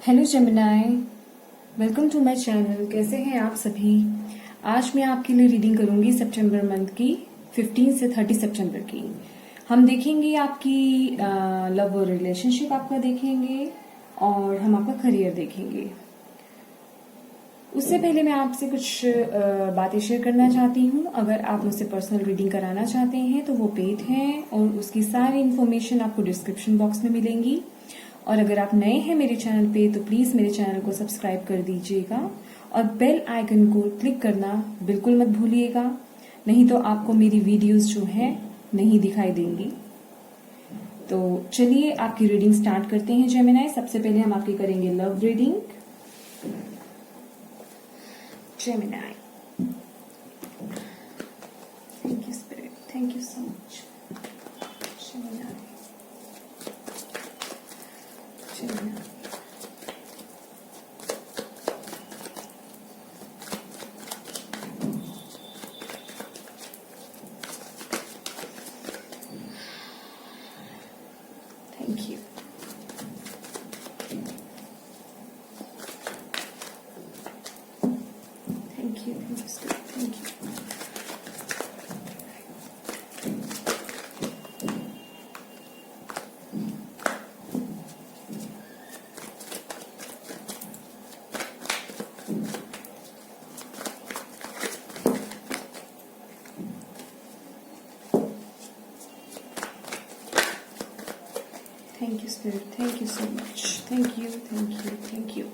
Hello Gemini, welcome to my channel. कैसे हैं आप सभी। आज मैं आपके लिए रीडिंग करूंगी सितंबर मंथ की 15 से 30 सितंबर की। हम देखेंगे आपकी लव और रिलेशनशिप आपका देखेंगे और हम आपका करियर देखेंगे। उससे पहले मैं आपसे कुछ बातें शेयर करना चाहती हूँ। अगर आप मुझसे पर्सनल रीडिंग कराना चाहते हैं तो वो पेड है और उसकी सारी इन्फॉर्मेशन आपको डिस्क्रिप्शन बॉक्स में मिलेंगी। और अगर आप नए हैं मेरे चैनल पे तो प्लीज मेरे चैनल को सब्सक्राइब कर दीजिएगा और बेल आइकन को क्लिक करना बिल्कुल मत भूलिएगा, नहीं तो आपको मेरी वीडियोस जो है नहीं दिखाई देंगी। तो चलिए आपकी रीडिंग स्टार्ट करते हैं जेमिनाई। सबसे पहले हम आपकी करेंगे love reading. Gemini, thank you spirit, thank you so much. Gemini, Gemini, thank you. Thank you, thank you spirit, thank you. Thank you, Spirit. Thank you so much. Thank you, thank you, thank you.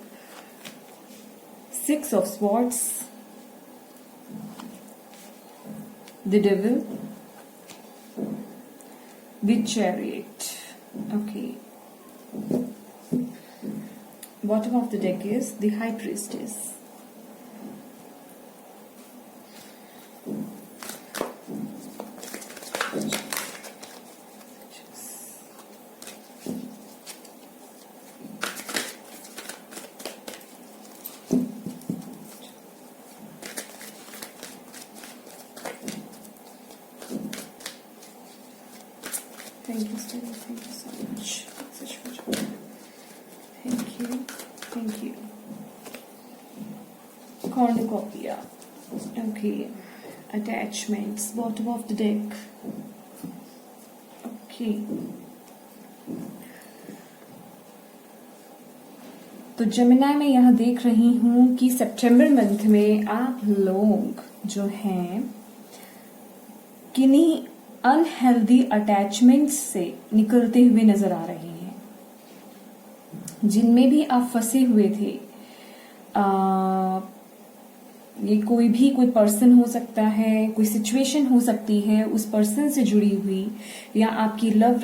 Six of Swords, the Devil, the Chariot. Okay. Bottom of the deck is the High Priestess. Thank you, Spirit. Thank you so much. Such much. Thank you. Thank you. Cornucopia. Okay. Attachments. Bottom of the deck. Okay. तो Gemini मैं यहाँ देख रही हूँ कि सितंबर month में आप लोग जो हैं किन्हीं अनहेल्दी अटैचमेंट्स से निकलते हुए नजर आ रहे हैं। जिनमें भी आप फंसे हुए थे, ये कोई पर्सन हो सकता है, कोई सिचुएशन हो सकती है उस पर्सन से जुड़ी हुई, या आपकी लव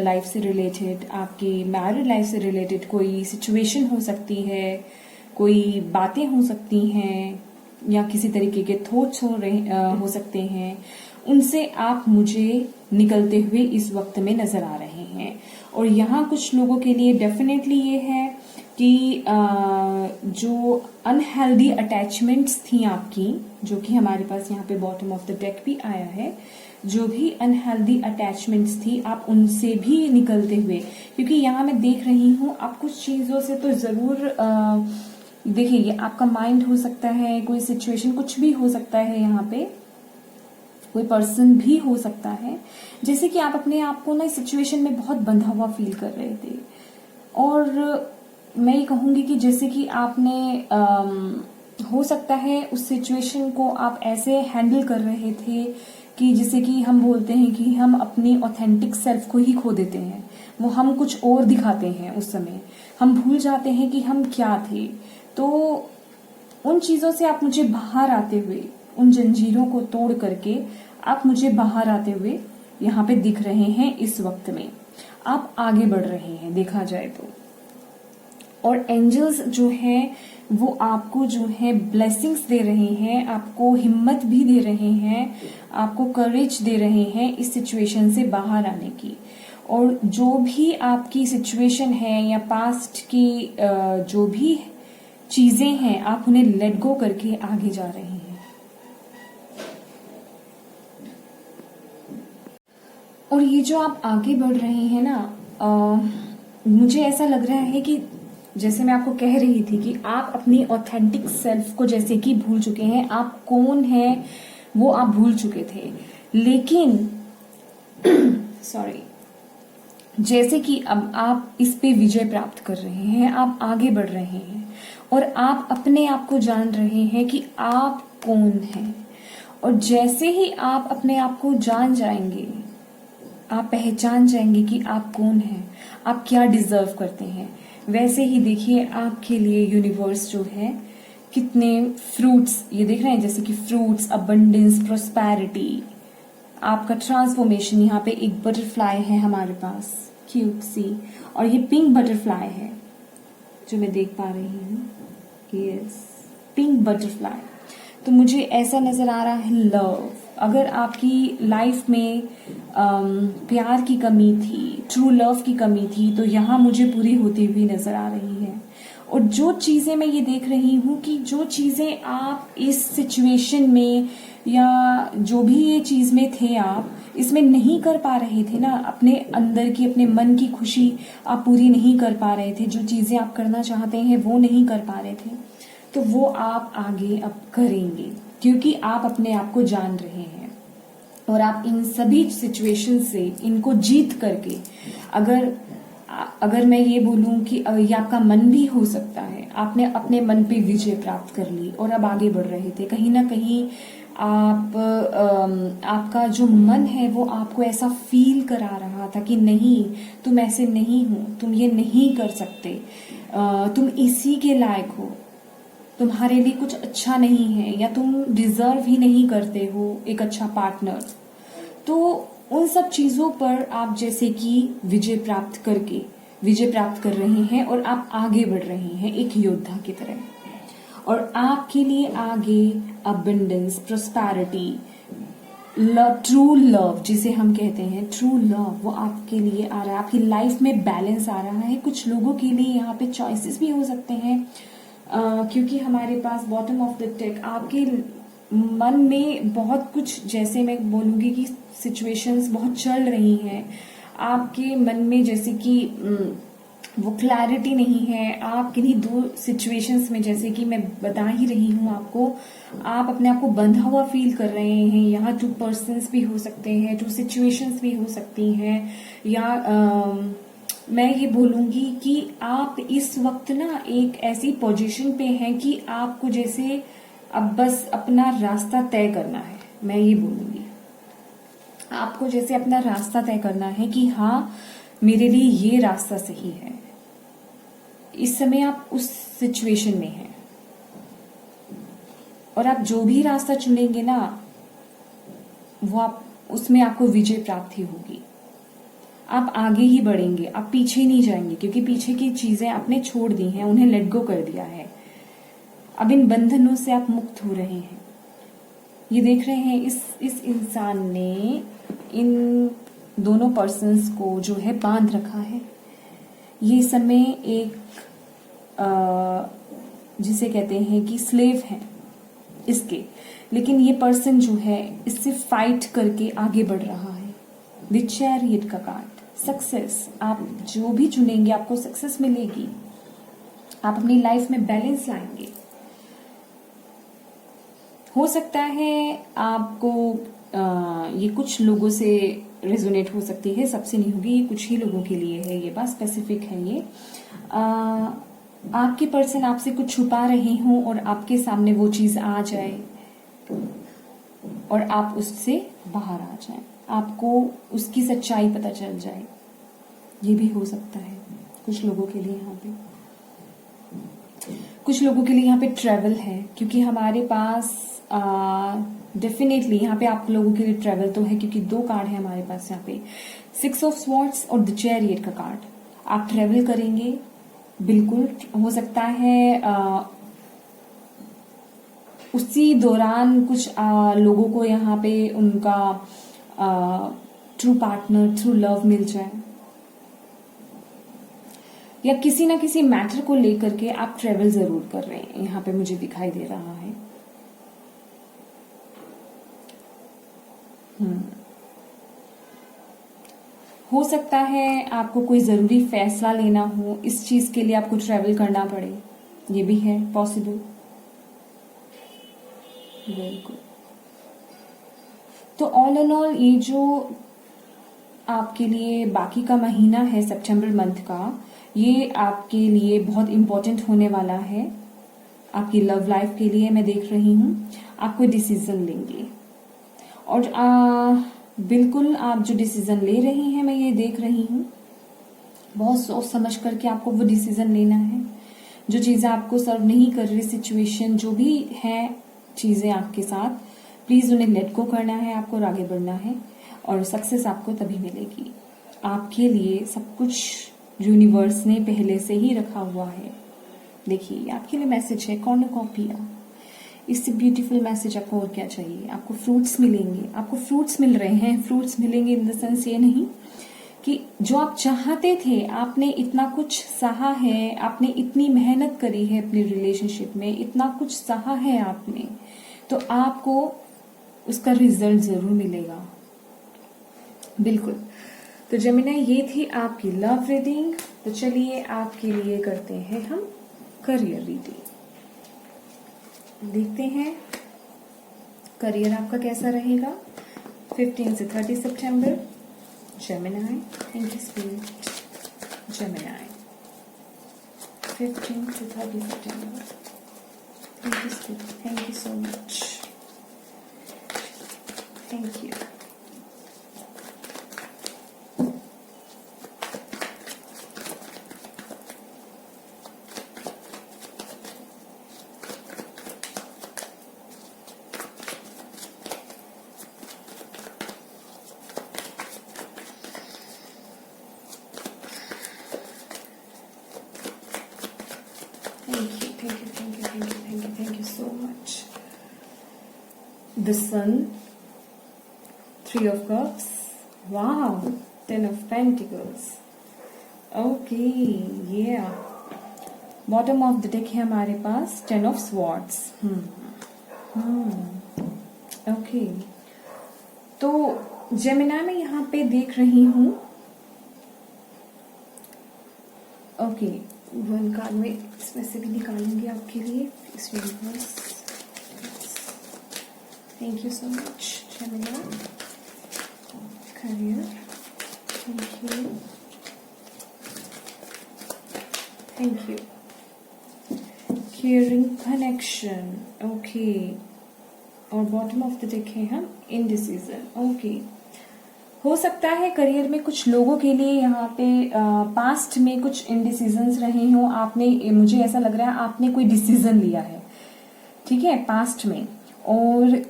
लाइफ से रिलेटेड, आपकी मैरिड लाइफ से रिलेटेड कोई सिचुएशन हो सकती है, कोई बातें हो सकती हैं, या किसी तरीके के थॉट्स हो सकते हैं। उनसे आप मुझे निकलते हुए इस वक्त में नजर आ रहे हैं। और यहाँ कुछ लोगों के लिए डेफिनेटली ये है कि जो अनहेल्दी अटैचमेंट्स थी आपकी, जो कि हमारे पास यहाँ पे बॉटम ऑफ द डेक भी आया है, जो भी अनहेल्दी अटैचमेंट्स थी आप उनसे भी निकलते हुए, क्योंकि यहाँ मैं देख रही हूँ आप कुछ चीजों से तो जरूर देखिए, ये आपका माइंड हो सकता है, कोई सिचुएशन कुछ भी हो सकता है, यहाँ पे कोई पर्सन भी हो सकता है। जैसे कि आप अपने आप को ना इस सिचुएशन में बहुत बंधा हुआ फील कर रहे थे, और मैं ये कहूंगी कि जैसे कि आपने हो सकता है उस सिचुएशन को आप ऐसे हैंडल कर रहे थे कि जैसे कि हम बोलते हैं कि हम अपनी ऑथेंटिक सेल्फ को ही खो देते हैं, वो हम कुछ और दिखाते हैं। उस समय हम भूल जाते हैं कि हम क्या थे। तो उन चीजों से आप मुझे बाहर आते हुए, उन जंजीरों को तोड़ करके आप मुझे बाहर आते हुए यहाँ पे दिख रहे हैं। इस वक्त में आप आगे बढ़ रहे हैं देखा जाए तो, और एंजल्स जो हैं वो आपको जो है ब्लेसिंग्स दे रहे हैं, आपको हिम्मत भी दे रहे हैं, आपको करेज दे रहे हैं इस सिचुएशन से बाहर आने की। और जो भी आपकी सिचुएशन है या पास्ट की जो भी चीजें हैं, आप उन्हें लेट गो करके आगे जा रहे हैं। ये जो आप आगे बढ़ रहे हैं ना, मुझे ऐसा लग रहा है कि जैसे मैं आपको कह रही थी कि आप अपनी ऑथेंटिक सेल्फ को जैसे कि भूल चुके हैं, आप कौन हैं वो आप भूल चुके थे। लेकिन सॉरी, जैसे कि अब आप इस पे विजय प्राप्त कर रहे हैं, आप आगे बढ़ रहे हैं और आप अपने आप को जान रहे हैं कि आप कौन हैं। और जैसे ही आप अपने आप को जान जाएंगे, आप पहचान जाएंगे कि आप कौन हैं, आप क्या डिजर्व करते हैं, वैसे ही देखिए आपके लिए यूनिवर्स जो है कितने फ्रूट्स, ये देख रहे हैं जैसे कि फ्रूट्स, अबंडेंस, प्रोस्पैरिटी, आपका ट्रांसफॉर्मेशन। यहाँ पे एक बटरफ्लाई है हमारे पास, क्यूट सी, और ये पिंक बटरफ्लाई है जो मैं देख पा रही हूँ। Yes, pink butterfly. तो मुझे ऐसा नजर आ रहा है लव। अगर आपकी लाइफ में प्यार की कमी थी, ट्रू लव की कमी थी, तो यहाँ मुझे पूरी होती हुई नजर आ रही है। और जो चीजें मैं ये देख रही हूँ कि जो चीजें आप इस सिचुएशन में या जो भी ये चीज में थे, आप इसमें नहीं कर पा रहे थे ना, अपने अंदर की, अपने मन की खुशी आप पूरी नहीं कर पा रहे थे, जो चीजें आप करना चाहते हैं वो नहीं कर पा रहे थे, तो वो आप आगे अब करेंगे क्योंकि आप अपने आप को जान रहे हैं। और आप इन सभी सिचुएशन से इनको जीत करके, अगर मैं ये बोलूं कि ये आपका मन भी हो सकता है, आपने अपने मन पे विजय प्राप्त कर ली और अब आगे बढ़ रहे थे, कहीं ना कहीं आपका जो मन है वो आपको ऐसा फील करा रहा था कि नहीं, तुम ऐसे नहीं हो, तुम ये नहीं कर सकते, तुम इसी के लायक हो, तुम्हारे लिए कुछ अच्छा नहीं है, या तुम डिजर्व ही नहीं करते हो एक अच्छा पार्टनर। तो उन सब चीजों पर आप जैसे कि विजय प्राप्त कर रहे हैं और आप आगे बढ़ रहे हैं एक योद्धा की तरह। और आपके लिए आगे अबंडेंस, प्रोस्पैरिटी, ट्रू लव जिसे हम कहते हैं, ट्रू लव, वो आपके लिए आ रहा है। आपकी लाइफ में बैलेंस आ रहा है। कुछ लोगों के लिए यहाँ पे चॉइसेस भी हो सकते हैं, क्योंकि हमारे पास बॉटम ऑफ द डेक, आपके मन में बहुत कुछ, जैसे मैं बोलूंगी कि सिचुएशंस बहुत चल रही हैं आपके मन में, जैसे कि वो क्लैरिटी नहीं है। आप किन्हीं दो सिचुएशंस में, जैसे कि मैं बता ही रही हूँ आपको, आप अपने आप को बंधा हुआ फील कर रहे हैं। यहाँ 2 पर्सन्स भी हो सकते हैं, 2 सिचुएशंस भी हो सकती हैं, या मैं ये बोलूंगी कि आप इस वक्त ना एक ऐसी पोजीशन पे हैं कि आपको जैसे अब बस अपना रास्ता तय करना है। मैं ये बोलूंगी आपको जैसे अपना रास्ता तय करना है कि हाँ, मेरे लिए ये रास्ता सही है। इस समय आप उस सिचुएशन में हैं और आप जो भी रास्ता चुनेंगे ना, वो आप उसमें आपको विजय प्राप्ति होगी। आप आगे ही बढ़ेंगे, आप पीछे नहीं जाएंगे, क्योंकि पीछे की चीजें आपने छोड़ दी हैं, उन्हें लेट गो कर दिया है। अब इन बंधनों से आप मुक्त हो रहे हैं। ये देख रहे हैं इस इंसान ने इन दोनों पर्सन्स को जो है बांध रखा है। ये समय एक जिसे कहते हैं कि स्लेव है इसके, लेकिन ये पर्सन जो है इससे फाइट करके आगे बढ़ रहा है। द चैरियट का कार्ड, सक्सेस। आप जो भी चुनेंगे आपको सक्सेस मिलेगी। आप अपनी लाइफ में बैलेंस लाएंगे। हो सकता है आपको ये कुछ लोगों से रेजोनेट हो सकती है, सबसे नहीं होगी, ये कुछ ही लोगों के लिए है, ये बात स्पेसिफिक है। ये आपके पर्सन आपसे कुछ छुपा रहे हों और आपके सामने वो चीज आ जाए और आप उससे बाहर आ जाएं, आपको उसकी सच्चाई पता चल जाए। ये भी हो सकता है कुछ लोगों के लिए। यहाँ पे कुछ लोगों के लिए यहाँ पे ट्रेवल है, क्योंकि हमारे पास डेफिनेटली यहाँ पे आप लोगों के लिए ट्रेवल तो है, क्योंकि 2 कार्ड है हमारे पास यहाँ पे, 6 ऑफ स्वॉर्ड्स और द चैरियट का कार्ड। आप ट्रेवल करेंगे, बिल्कुल हो सकता है उसी दौरान कुछ लोगों को यहाँ पे उनका ट्रू पार्टनर, ट्रू लव मिल जाए, या किसी ना किसी मैटर को लेकर के आप ट्रेवल जरूर कर रहे हैं, यहाँ पे मुझे दिखाई दे रहा है। हो सकता है आपको कोई ज़रूरी फैसला लेना हो, इस चीज़ के लिए आपको ट्रैवल करना पड़े, ये भी है पॉसिबल। बिल्कुल। तो ऑल इन ऑल ये जो आपके लिए बाकी का महीना है सितंबर मंथ का, ये आपके लिए बहुत इम्पोर्टेंट होने वाला है। आपकी लव लाइफ के लिए मैं देख रही हूँ आप कोई डिसीजन लेंगे, और बिल्कुल आप जो डिसीजन ले रही हैं मैं ये देख रही हूँ, बहुत सोच समझ करके आपको वो डिसीजन लेना है। जो चीज़ें आपको सर्व नहीं कर रही, सिचुएशन जो भी है चीज़ें आपके साथ, प्लीज़ उन्हें लेट गो करना है आपको और आगे बढ़ना है, और सक्सेस आपको तभी मिलेगी। आपके लिए सब कुछ यूनिवर्स ने पहले से ही रखा हुआ है। देखिए आपके लिए मैसेज है कॉर्नुकॉपिया। इससे ब्यूटीफुल मैसेज आपको और क्या चाहिए। आपको फ्रूट्स मिलेंगे, आपको फ्रूट्स मिल रहे हैं। फ्रूट्स मिलेंगे इन द सेंस ये नहीं कि जो आप चाहते थे, आपने इतना कुछ सहा है, आपने इतनी मेहनत करी है अपनी रिलेशनशिप में, इतना कुछ सहा है आपने, तो आपको उसका रिजल्ट जरूर मिलेगा। बिल्कुल। तो जेमिनी ये थी आपकी लव रीडिंग। तो चलिए आपके लिए करते हैं हम करियर रीडिंग। देखते हैं करियर आपका कैसा रहेगा 15 से 30 सितंबर। Gemini, thank you spirit. Gemini 15 to 30 September. Thank you Spirit. Thank you so much. Thank you. Thank you so much. The Sun, 3 of Cups, wow, 10 of Pentacles. Okay, yeah. Bottom of the deck है हमारे पास 10 of Swords. Okay. तो Gemini में यहाँ पे देख रही हूँ, okay, one card में इसमें से भी निकालूंगी आपके लिए इस universe. Thank you so much Gemini. Career, thank you, thank you. Caring connection, okay, और बॉटम ऑफ द डेक है हम इनडिसीजन। ओके, हो सकता है करियर में कुछ लोगों के लिए यहाँ पे पास्ट में कुछ इनडिसीजंस रहे हों। आपने, मुझे ऐसा लग रहा है आपने कोई डिसीजन लिया है, ठीक है, पास्ट में, और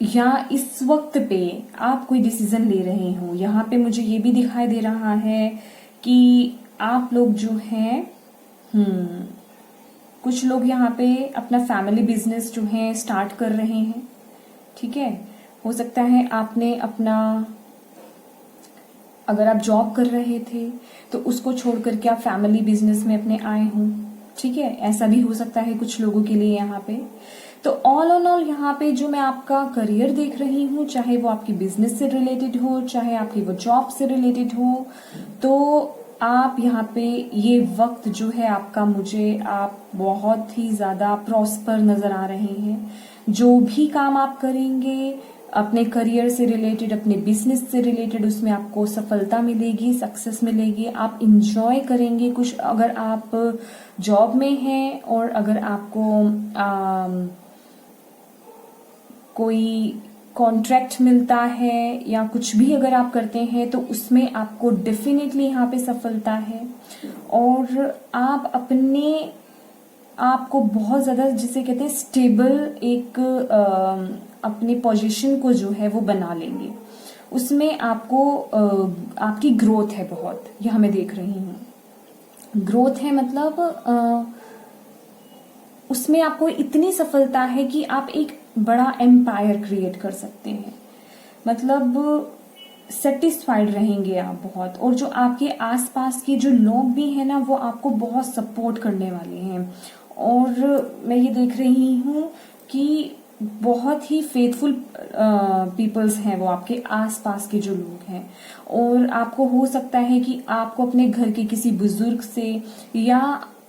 या इस वक्त पे आप कोई डिसीजन ले रहे हो। यहाँ पे मुझे ये भी दिखाई दे रहा है कि आप लोग जो हैं, कुछ लोग यहाँ पे अपना फैमिली बिजनेस जो है स्टार्ट कर रहे हैं, ठीक है। हो सकता है आपने अपना, अगर आप जॉब कर रहे थे तो उसको छोड़ करके आप फैमिली बिजनेस में अपने आए हों, ठीक है, ऐसा भी हो सकता है कुछ लोगों के लिए यहाँ पे। तो ऑल ऑन ऑल यहाँ पे जो मैं आपका करियर देख रही हूँ, चाहे वो आपकी बिजनेस से रिलेटेड हो, चाहे आपकी वो जॉब से रिलेटेड हो, तो आप यहाँ पे ये वक्त जो है आपका, मुझे आप बहुत ही ज्यादा प्रॉस्पर नजर आ रहे हैं। जो भी काम आप करेंगे अपने करियर से रिलेटेड, अपने बिजनेस से रिलेटेड, उसमें आपको सफलता मिलेगी, सक्सेस मिलेगी, आप इंजॉय करेंगे कुछ। अगर आप जॉब में हैं और अगर आपको कोई कॉन्ट्रैक्ट मिलता है या कुछ भी अगर आप करते हैं तो उसमें आपको डेफिनेटली यहाँ पे सफलता है, और आप अपने आपको बहुत ज्यादा, जिसे कहते हैं स्टेबल, एक अपनी पोजीशन को जो है वो बना लेंगे। उसमें आपको आपकी ग्रोथ है बहुत, यह मैं देख रही हूँ। ग्रोथ है मतलब उसमें आपको इतनी सफलता है कि आप एक बड़ा एम्पायर क्रिएट कर सकते हैं। मतलब सेटिस्फाइड रहेंगे आप बहुत, और जो आपके आसपास के जो लोग भी हैं ना, वो आपको बहुत सपोर्ट करने वाले हैं। और मैं ये देख रही हूँ कि बहुत ही फेथफुल पीपल्स हैं वो आपके आसपास के जो लोग हैं। और आपको हो सकता है कि आपको अपने घर के किसी बुजुर्ग से या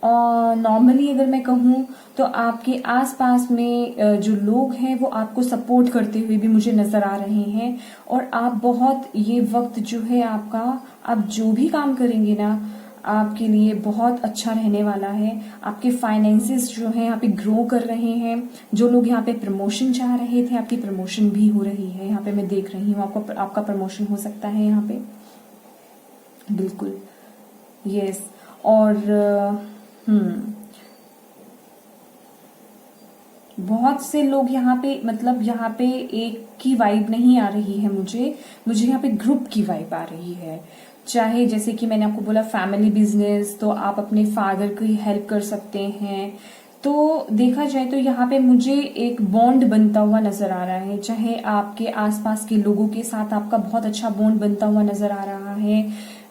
नॉर्मली अगर मैं कहूँ तो आपके आसपास में जो लोग हैं वो आपको सपोर्ट करते हुए भी मुझे नजर आ रहे हैं। और आप बहुत ये वक्त जो है आपका, आप जो भी काम करेंगे ना आपके लिए बहुत अच्छा रहने वाला है। आपके फाइनेंसेस जो है यहाँ पे ग्रो कर रहे हैं। जो लोग यहाँ पे प्रमोशन चाह रहे थे आपकी प्रमोशन भी हो रही है। यहाँ पे मैं देख रही हूँ आपका प्रमोशन हो सकता है यहाँ पे, बिल्कुल, यस। और बहुत से लोग यहाँ पे, मतलब यहाँ पे एक की वाइब नहीं आ रही है मुझे यहाँ पे ग्रुप की वाइब आ रही है। चाहे जैसे कि मैंने आपको बोला फैमिली बिजनेस, तो आप अपने फादर की हेल्प कर सकते हैं। तो देखा जाए तो यहाँ पे मुझे एक बॉन्ड बनता हुआ नजर आ रहा है। चाहे आपके आसपास के लोगों के साथ आपका बहुत अच्छा बॉन्ड बनता हुआ नजर आ रहा है,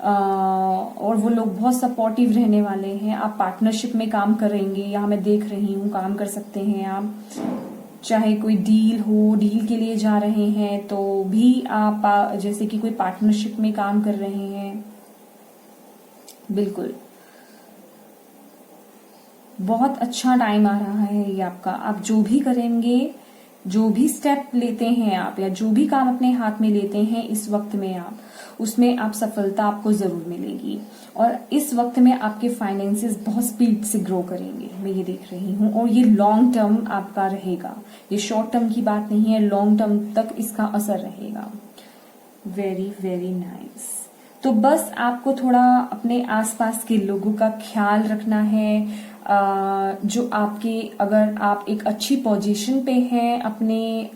और वो लोग बहुत सपोर्टिव रहने वाले हैं। आप पार्टनरशिप में काम करेंगे, यहाँ मैं देख रही हूँ, काम कर सकते हैं आप। चाहे कोई डील हो, डील के लिए जा रहे हैं तो भी आप जैसे कि कोई पार्टनरशिप में काम कर रहे हैं, बिल्कुल बहुत अच्छा टाइम आ रहा है ये आपका। आप जो भी करेंगे, जो भी स्टेप लेते हैं आप, या जो भी काम अपने हाथ में लेते हैं इस वक्त में आप, उसमें आप सफलता आपको जरूर मिलेगी। और इस वक्त में आपके फाइनेंसेस बहुत स्पीड से ग्रो करेंगे, मैं ये देख रही हूँ। और ये लॉन्ग टर्म आपका रहेगा, ये शॉर्ट टर्म की बात नहीं है, लॉन्ग टर्म तक इसका असर रहेगा। Very very nice. तो बस आपको थोड़ा अपने आसपास के लोगों का ख्याल रखना है। जो आपके, अगर आप एक अच्छी पोजीशन पे हैं अपने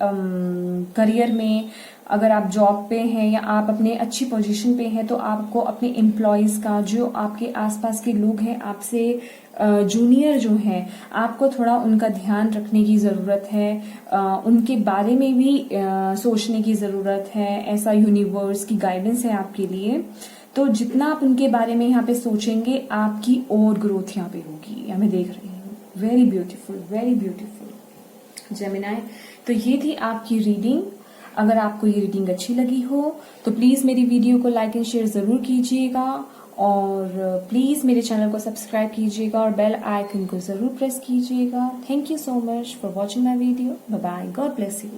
करियर में, अगर आप जॉब पे हैं या आप अपने अच्छी पोजीशन पे हैं, तो आपको अपने एम्प्लॉयज का, जो आपके आसपास के लोग हैं आपसे जूनियर जो हैं, आपको थोड़ा उनका ध्यान रखने की ज़रूरत है। उनके बारे में भी सोचने की ज़रूरत है। ऐसा यूनिवर्स की गाइडेंस है आपके लिए। तो जितना आप उनके बारे में यहाँ पे सोचेंगे, आपकी और ग्रोथ यहाँ पे होगी, यहाँ मैं देख रही हूँ। Very beautiful, very beautiful Gemini. तो ये थी आपकी रीडिंग। अगर आपको ये रीडिंग अच्छी लगी हो तो प्लीज मेरी वीडियो को लाइक एंड शेयर जरूर कीजिएगा, और प्लीज मेरे चैनल को सब्सक्राइब कीजिएगा और बेल आइकन को जरूर प्रेस कीजिएगा। Thank you so much for watching my video. Bye bye, God bless you.